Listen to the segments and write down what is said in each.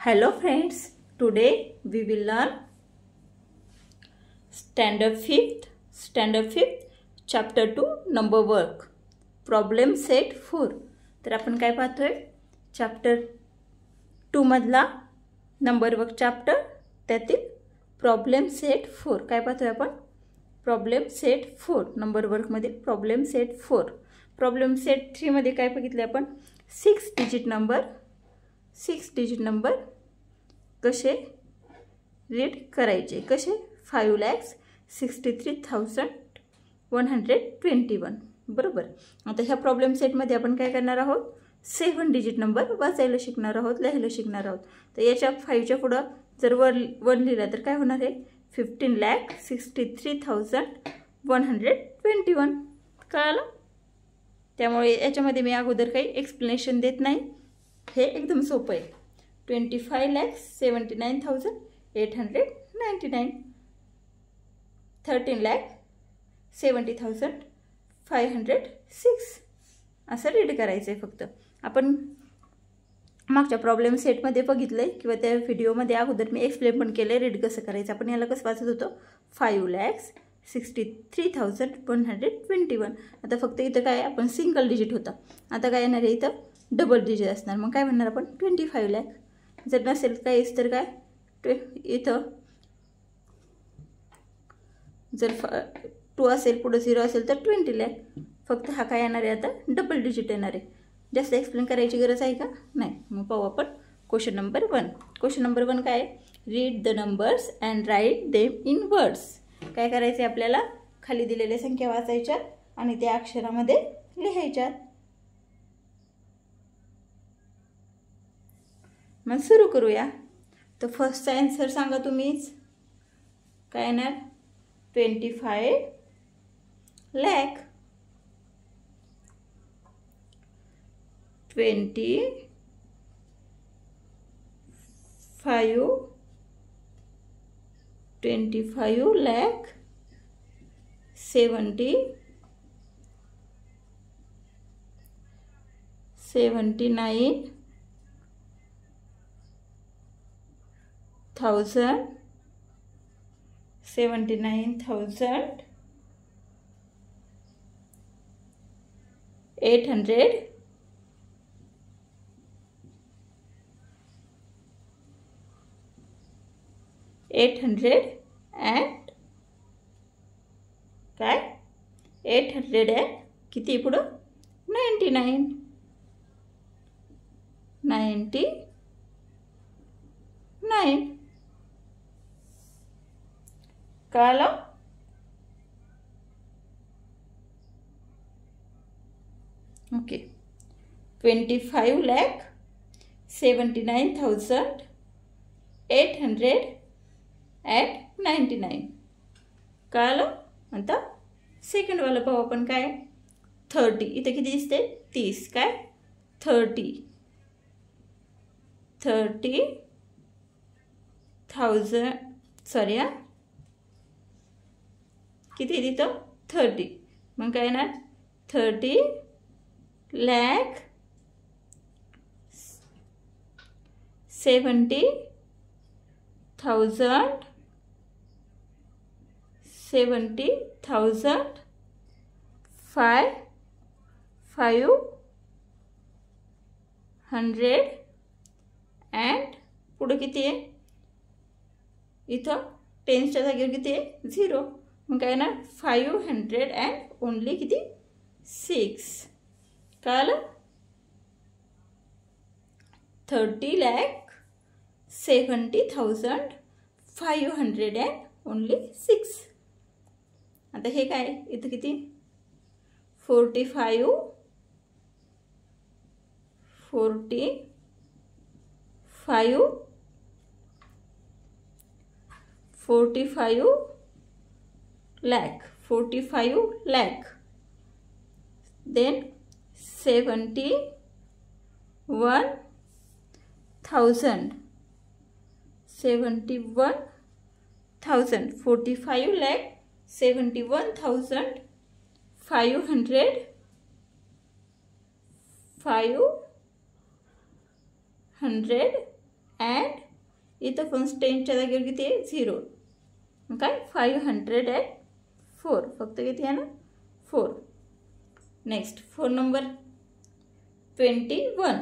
Hello friends, today we will learn Standard 5th, Chapter 2, Number Work, Problem Set 4. तर आपण काय पाहतोय? Chapter 2 मधला नंबर वर्क चॅप्टर त्यातील प्रॉब्लेम सेट 4 काय पाहतोय आपण? प्रॉब्लेम सेट 4 नंबर वर्क मध्ये प्रॉब्लेम सेट 4. प्रॉब्लेम सेट 3 मध्ये काय बघितले आपण? 6 डिजिट नंबर कसे रीड करायचे, कसे 5,63,121 बरोबर. आता ह्या प्रॉब्लेम सेट मध्ये आपण काय करणार आहोत? 7 डिजिट नंबर वाचायला शिकणार आहोत, लिहायला शिकणार आहोत. तर याच्या 5 च्या पुढे जर 1 लिहिला तर काय होणार आहे? 15,63,121 कळलं? त्यामुळे याच्यामध्ये मी अगोदर काही एक्सप्लेनेशन देत नाही, हे एकदम सोपं आहे. 25,79,899, 13,70,506 असं रीड करायचं आहे फक्त. आपण मागच्या प्रॉब्लेम सेटमध्ये बघितलंय किंवा त्या व्हिडिओमध्ये अगोदर मी एक्सप्लेन पण केले रीड कसं करायचं. आपण याला कसं वाचत होतो? 5,63,121. आता फक्त इथं काय आपण सिंगल डिजिट होता, आता काय येणार आहे? इथं डबल डिजिट असणार. मग काय म्हणणार आपण? 25 लाख. जर नसेल काहीच तर काय इथं जर 2 असेल पुढे 0 असेल तर 20 लाख. फक्त हा काय येणार आहे? आता डबल डिजिट येणार आहे. जास्त एक्सप्लेन करायची गरज आहे का? नाही. मग पाहू आपण क्वेश्चन नंबर 1. क्वेश्चन नंबर 1 काय? Read the numbers and write them in words. काय करायचे आपल्याला? खाली दिलेल्या संख्या वाचायच्या आणि त्या अक्षरामध्ये लिहायच्या. मग सुरू करूया. तर फर्स्टचा आन्सर सांगा तुम्हीच. काय येणार? 25 लाख. 25 लाख 79,800 and काय? 800 and किती पुढं? 99. कळलं? ओके. 25,79,899 कळलं? आता सेकंड वाला पाहू आपण. काय? 30. इथे किती दिसते? 30. काय? 30,000 सॉरी किती तिथं? 30. मग काय येणार? 30 लाख 70,500 and पुढे किती आहे? इथं टेन्सच्या जागेवर किती आहे? 0. मग काय येणार? 500 and ओनली किती? 6. कळलं? 30,70,500 and ओनली 6. आता हे काय? इथं किती? 45 lakh. Then 71,000. 45 lakh 71,500 अँड इथं पण 10च्या जागेवर किती आहे 0. मग काय 504 फक्त किती आहे ना 4. Next 4 number 21.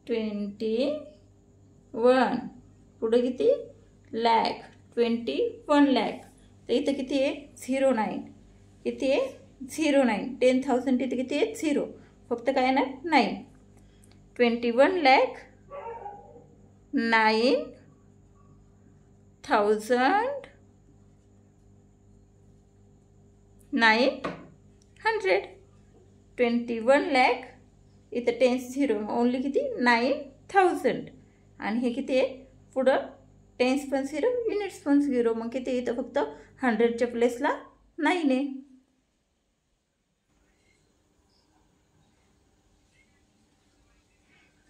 21 पुढे किती लॅक 21 लॅक. तर इथं किती आहे 09. किती आहे 09. 10,000 इथं किती आहे 0 फक्त काय ना 9. 21 लॅक 9,900. 21 लॅक इथं 10 0 ओनली किती 9,000. आणि हे किती आहे पुढं टेन्स पण 0 युनिट्स पण 0. मग किती इथं फक्त 100च्या प्लेसला 9 आहे.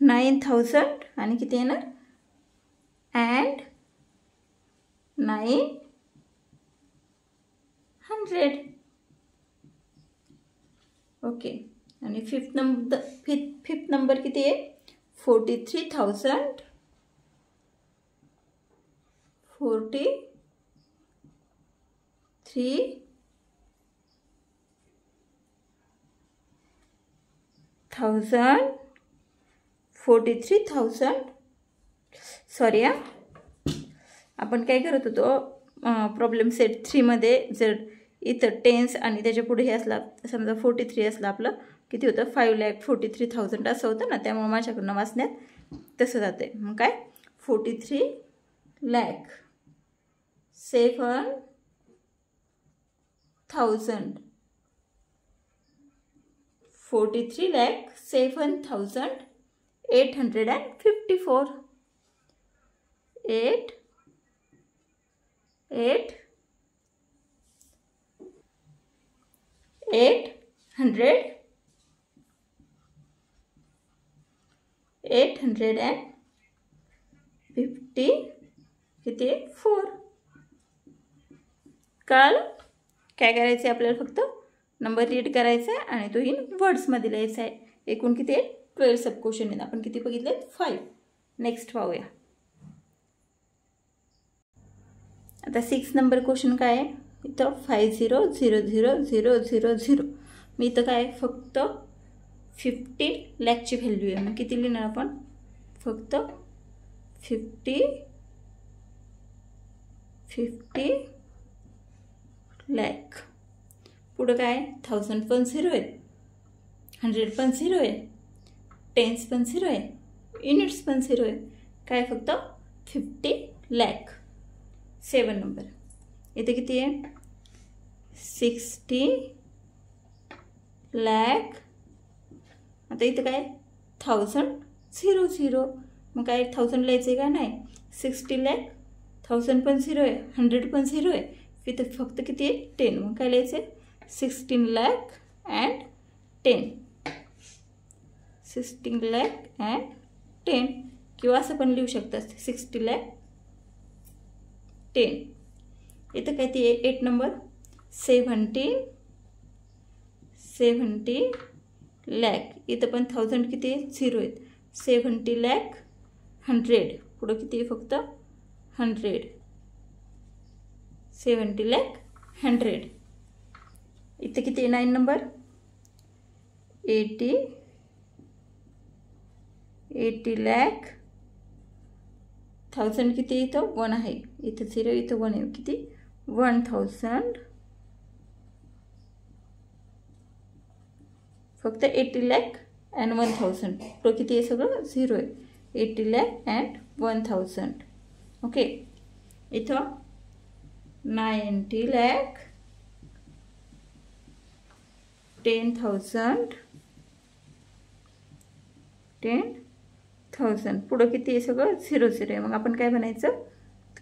$9,000 आणि किती येणार अँड 900. ओके. आणि फिफ्थ नंबर किती आहे 43,000. 43,000 सॉरी आपण काय करत होतो प्रॉब्लेम सेट 3 मध्ये जर इथं टेन्स आणि त्याच्या पुढे हे असला समजा 43 असला आपलं किती होतं 5,43,000 असं होतं ना. त्यामुळे माझ्याकडनं वाचण्यात तसं जाते. मग काय 43,07,000 43,07,854 850 किती 4. काल काय करायचं आहे आपल्याला फक्त नंबर रीड करायचा आहे आणि तो इन वर्ड्समध्ये लिहायचा आहे. एकूण किती आहे 12 सब क्वेश्चन आहेत. आपण किती बघितले 5. नेक्स्ट पाहूया. आता 6 नंबर क्वेश्चन काय आहे इथं 50,0,0,0,0. मी इथं काय फक्त 15 लॅकची व्हॅल्यू आहे. मग किती लिहिणार आपण फक्त 50 लॅक. पुढं काय 1000 पण 0 आहे 100 पण 0 आहे टेन्स पण 0 आहे युनिट्स पण 0 आहे. काय फक्त 50 लॅक. 7 नंबर इथे किती आहे 60 लॅक. आता इथं काय 1,000 मग काय 1000 लिहायचं आहे का नाही 60 लॅक 1000 पण 0 आहे 100 पण 0 आहे इथं फक्त किती आहे 10. मग काय लिहायचं आहे 16 लॅक अँड 10. 16 लॅक अँड 10 किंवा असं पण लिहू शकतात 60 लॅक 10. इथं काय ती 8 नंबर 70 लॅक. इथं पण 1000 किती आहे 0 आहेत 70 लॅक 100 पुढं किती आहे फक्त 100 70 लॅक 100. इथं किती आहे 9 नंबर 80 लॅक 1000 किती इथं 1 आहे इथं 0 इथं 1 आहे किती 1000 फक्त 80 लॅक अँड 1000 तो किती आहे सगळं 0 आहे 80 लॅक अँड 1000. ओके. इथं 90 लॅक 10,000 पुढं किती आहे सगळं 0 आहे. मग आपण काय बनायचं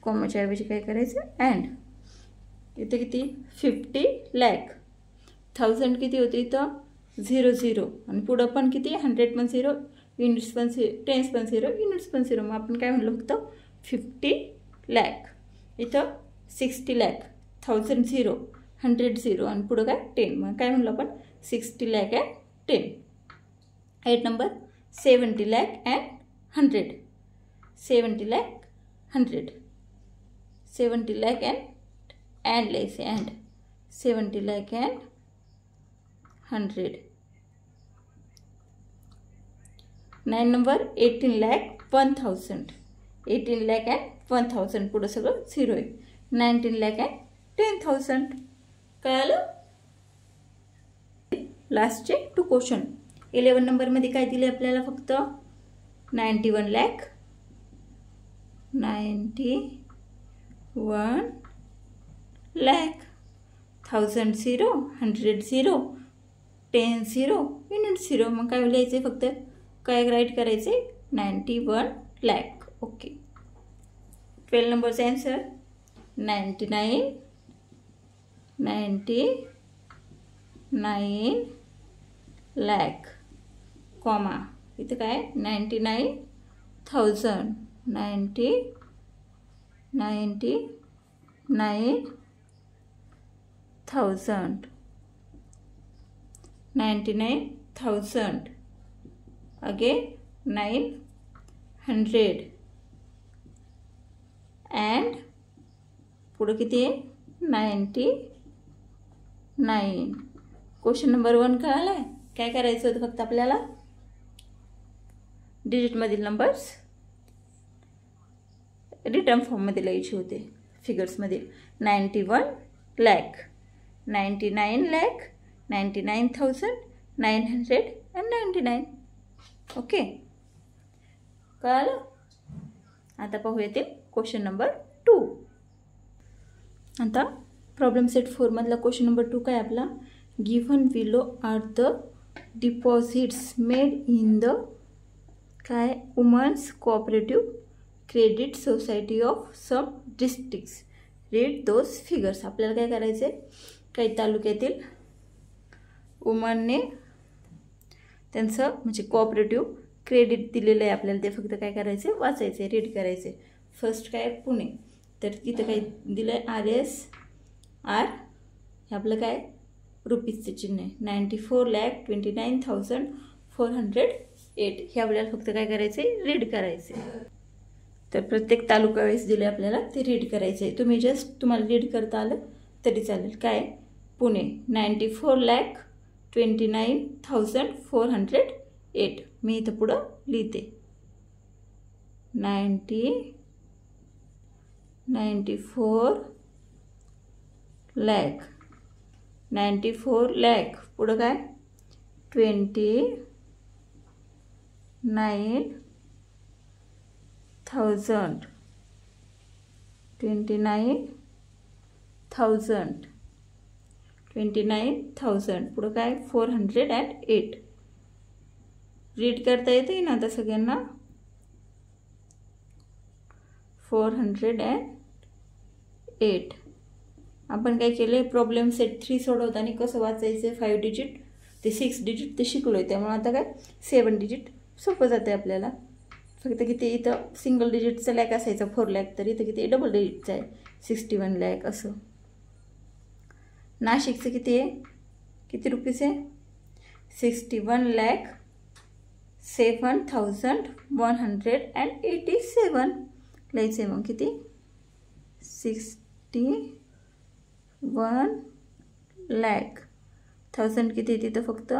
कॉमाच्या ऐवजी काय करायचं अँड. इथं किती 50 लॅक 1000 किती होते इथं 0 आणि पुढं पण किती 100 पण 0 युनिट्स पण 0 टेन्स पण 0 युनिट्स पण 0. मग आपण काय म्हणलं फक्त 50 लॅक. इथं 60 लॅक 1000 0 100 0 आणि पुढं काय 10. मग काय म्हणलं आपण 60 lakh and 10. 8 number 70 lakh and 100. 70 lakh 100. 70 lakh and let's say and 70 lakh and 100. 9 number 18 lakh 1000. 18 lakh and 1000 पुढे सगळं 0 आहे. 19 lakh and 10,000. कळलं? लास्टचे 2 क्वेश्चन. 11 नंबर मध्ये काय दिले आपल्याला फक्त 91 lakh 91 lakh 1000 0 100 0 10 0 युनिट 0. मग काय लिहायचे फक्त काय राईट करायचे 91 lakh. ओके. 12 नंबरचा आन्सर 99 lakh कॉमा इथे काय 99,000 99,000 again 900 and पुढे किती आहे 99. क्वेश्चन नंबर 1 कळाला आहे. काय करायचं होतं फक्त आपल्याला डिजिट मधील नंबर्स रिटर्न फॉर्म मध्ये लिहायचे होते. फिगर्स मध्ये 91 lakh 99 lakh 99,999. ओके. कळालं? आता पाहूया ते क्वेश्चन नंबर 2. आता प्रॉब्लेम सेट 4 मधला क्वेश्चन नंबर 2 काय आपला given below are the deposits made in the काय women's cooperative credit society of some districts. Read those figures. आपल्याला काय करायचे काही तालुक्यातील वुमनने त्यांचं म्हणजे कोऑपरेटिव्ह क्रेडिट दिलेलं आहे आपल्याला. ते फक्त काय करायचे वाचायचे रीड करायचे. फर्स्ट काय पुणे तर तिथं काय दिलं आहे RSR हे आपलं काय रुपीजचे चिन्ह आहे. 94,29,408 हे आपल्याला फक्त काय करायचे रीड करायचे. तर प्रत्येक तालुका वेळेस दिले आपल्याला ते रीड करायचे. तुम्ही जस्ट तुम्हाला रीड करता आलं तरी चालेल. काय पुणे 94,29,408. मी इथं पुढं लिहिते 94 lakh 94 lakh पुढं काय 29,000 29,000 पुढं काय 408. रीड करता येते ना आता सगळ्यांना 408. आपण काय केले प्रॉब्लेम सेट 3 सोडवताना कसं वाचायचं 5 डिजिट ते 6 डिजिट ते शिकलोय. त्यामुळे आता काय 7 डिजिट सोपं जाते आपल्याला. फक्त किती इथं सिंगल डिजिटचं लॅक असायचं 4 lakh तर इथं किती डबल डिजिटचं आहे 61 lakh असं. नाशिकचं किती आहे किती रुपीज आहे 61,07,187 लिहायचं आहे. मग किती 61 lakh 1000 किती तिथं फक्त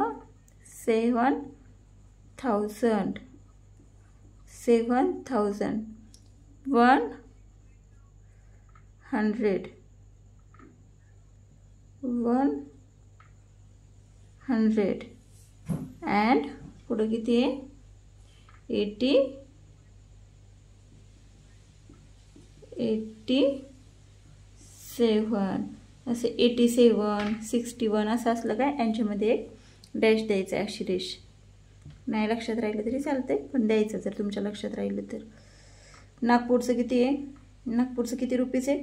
7,000 100 and पुढे किती आहे 87 असे 87 61 असं असलं काय यांच्यामध्ये एक डॅश द्यायचा आहे अशी रेष. नाही लक्षात राहिलं तरी चालतंय पण द्यायचं जर तुमच्या लक्षात राहिलं तर. नागपूरचं किती आहे नागपूरचं किती रुपीज आहे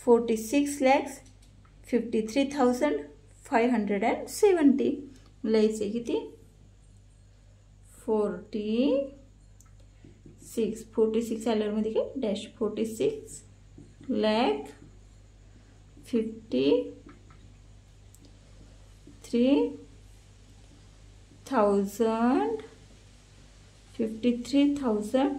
46,53,570 लिहायचे किती 46 आल्यामध्ये काय डॅश 46,53,570 53,000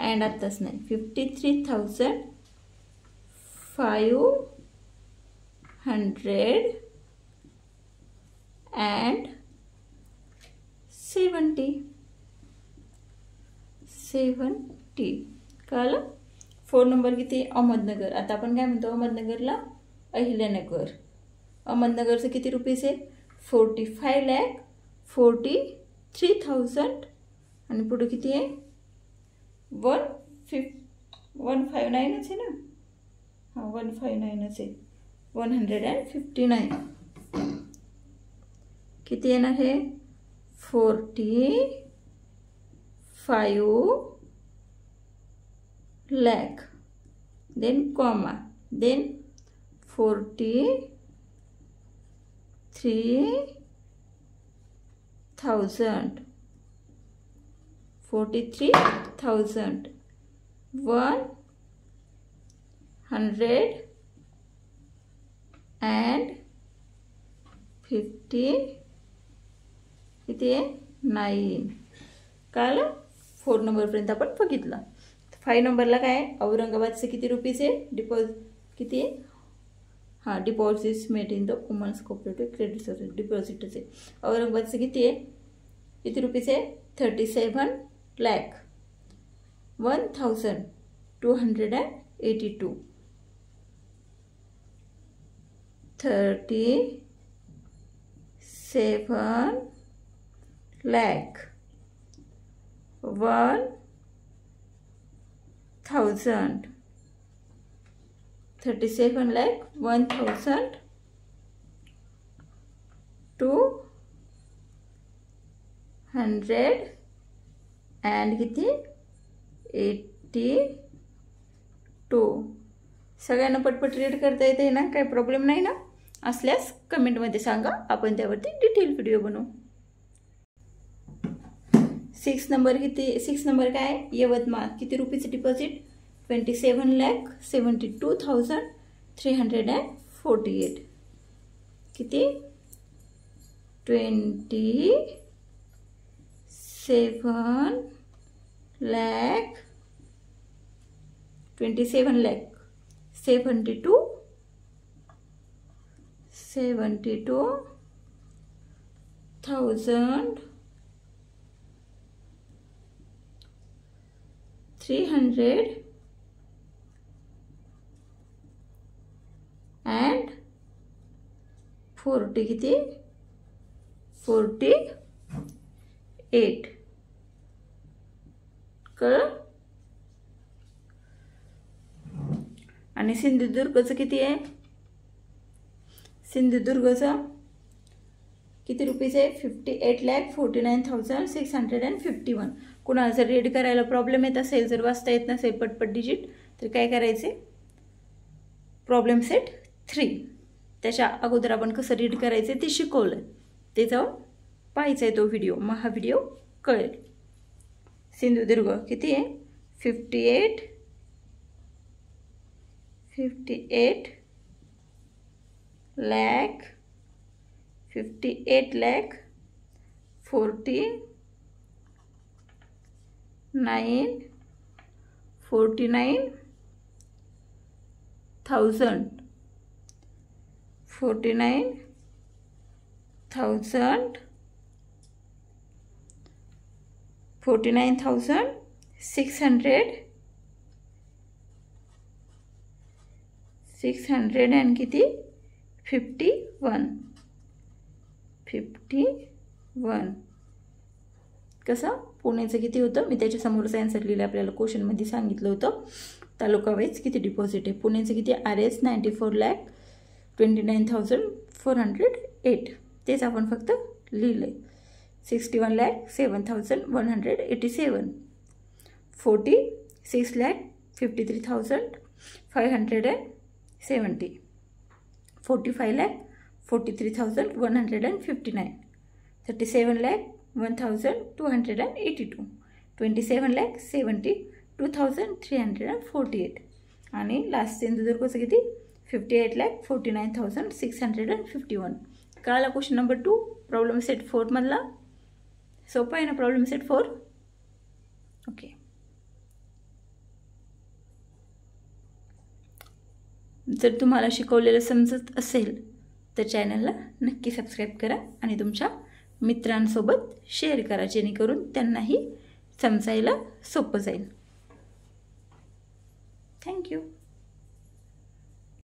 and आताच नाही 53,570 कळलं. 4 नंबर किती अहमदनगर. आता आपण काय म्हणतो अहमदनगरला अहिल्यानगर. अहमदनगरचं किती रुपीज आहे 45,43,000 आणि पुढे किती आहे 159 आहे ना. हां 159 आहे 159 किती येणार आहे 45 lakh then comma then 43,000 150 किती आहे 9 कळलं. 4 नंबरपर्यंत आपण बघितलं. 5 नंबरला काय औरंगाबादचे किती रुपीज आहे किती आहे हां deposits made in the women's cooperative credit society डिपॉझिटच आहे. औरंगाबादचं किती आहे किती रुपीज आहे 37,01,282 37,200 and किती 82. सगळ्यांना पटपट रीड करता येते ना काही प्रॉब्लेम नाही ना. असल्यास कमेंटमध्ये सांगा आपण त्यावरती डिटेल व्हिडिओ बनवू. 6 नंबर किती 6 नंबर काय यवतमाळ किती रुपीचं डिपॉझिट 27,72,348 किती 27,300 and 40 किती 48 कळलं. आणि सिंधुदुर्गचं किती आहे सिंधुदुर्गचं किती रुपीज आहे 58,49,651. कुणाला जर रीड करायला प्रॉब्लेम येत असेल जर वाचता येत नसेल पटपट डिजिट तर काय करायचे प्रॉब्लेम सेट 3 त्याच्या अगोदर आपण कसं रीड करायचे ते शिकवलं ते जाऊन पाहायचा आहे तो व्हिडिओ मग हा व्हिडिओ कळेल. सिंधुदुर्ग किती आहे 58 lakh 49,000 600 and किती 51 कसं पुण्याचं किती होतं मी त्याच्या समोरचं आन्सर लिहिलं आपल्याला क्वेश्चनमध्ये सांगितलं होतं. तालुका वाईज किती डिपॉझिट आहे पुण्याचं किती RS 94,29,408 तेच आपण फक्त लिहिलं आहे. 61,07,187 46,53,570 45,43,159 37,01,282 27,70,2,348 आणि लास्ट सिंधुदुर्गचं किती 58,49,651. कळाला क्वेश्चन नंबर 2 प्रॉब्लेम सेट 4 मधला. सोपं आहे ना प्रॉब्लेम सेट 4? ओके. जर तुम्हाला शिकवलेलं समजत असेल तर चॅनलला नक्की सबस्क्राईब करा आणि तुमच्या मित्रांसोबत शेअर करा, जेणेकरून त्यांनाही समजायला सोपं जाईल. थँक्यू.